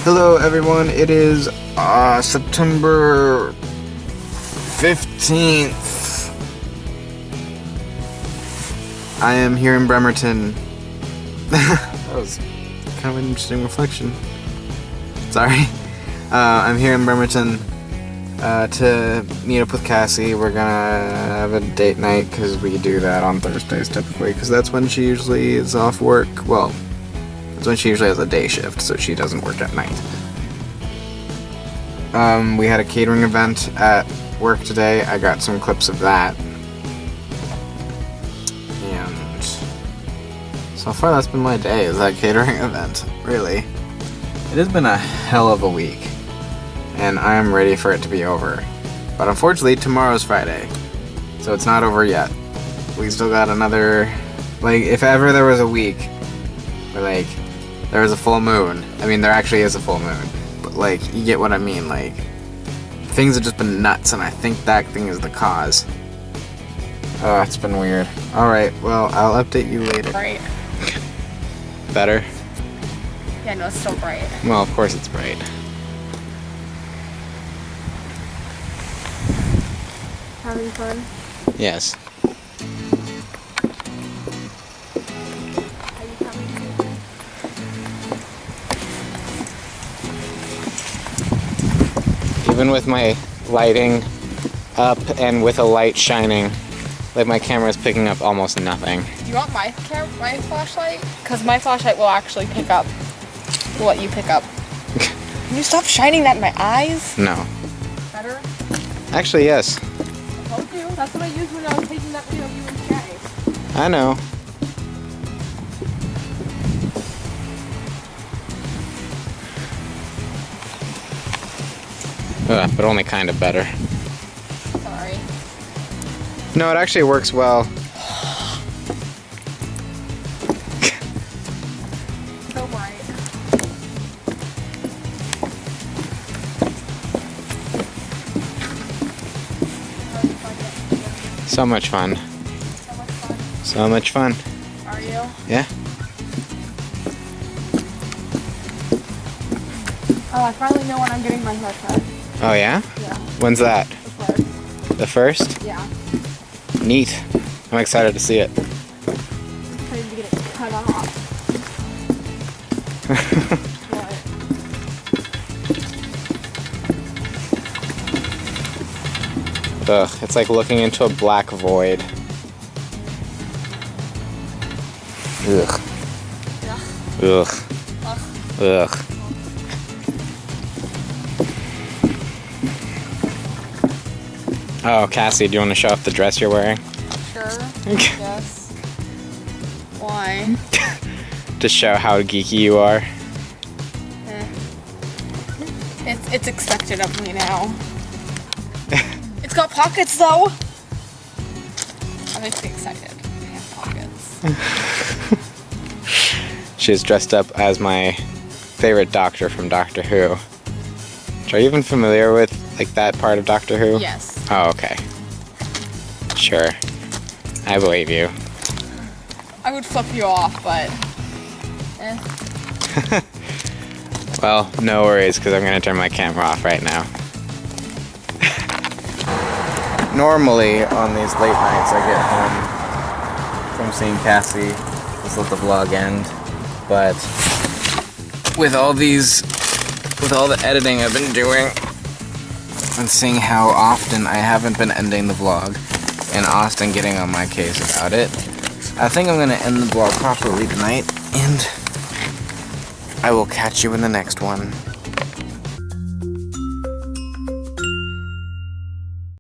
Hello everyone, it is September 15th. I am here in Bremerton. That was kind of an interesting reflection. Sorry. I'm here in Bremerton to meet up with Cassie. We're gonna have a date night because we do that on Thursdays typically, because that's when she usually is off work. Well, that's when she usually has a day shift, so she doesn't work at night. We had a catering event at work today. I got some clips of that. And so far that's been my day, is that catering event, really. It has been a hell of a week, and I am ready for it to be over. But unfortunately, tomorrow's Friday, so it's not over yet. We still got another, like, if ever there was a week where, like, there was a full moon. I mean, there actually is a full moon, but, like, you get what I mean. Like, things have just been nuts, and I think that thing is the cause. Oh, it's been weird. Alright, well, I'll update you later. Bright. Better? Yeah, no, it's still bright. Well, of course it's bright. Having fun? Yes. Are you coming to? Even with my lighting up and with a light shining, like, my camera is picking up almost nothing. Do you want my flashlight? Because my flashlight will actually pick up what you pick up. Can you stop shining that in my eyes? No. Better? Actually, yes. I told you. That's what I used when I was taking that video of you and Jay. I know. But only kind of better. Sorry. No, it actually works well. So bright. So much fun. So much fun. So much fun. Are you? Yeah. Oh, I finally know when I'm getting my haircut. Oh yeah? Yeah. When's that? The first. The 1st? Yeah. Neat. I'm excited to see it. I'm trying to get it cut off. What? Ugh, it's like looking into a black void. Ugh. Yeah. Ugh. Ugh. Oh, Cassie, do you want to show off the dress you're wearing? Sure. Yes. Why? To show how geeky you are. It's expected of me now. It's got pockets though. That makes me excited. I have pockets. She's dressed up as my favorite doctor from Doctor Who. Are you even familiar with, like, that part of Doctor Who? Yes. Oh, okay. Sure. I believe you. I would flip you off, but. Well, no worries, because I'm going to turn my camera off right now. Normally, on these late nights, I get home from seeing Cassie, just let the vlog end. But with all the editing I've been doing, and seeing how often I haven't been ending the vlog, and Austin getting on my case about it, I think I'm going to end the vlog properly tonight, and I will catch you in the next one.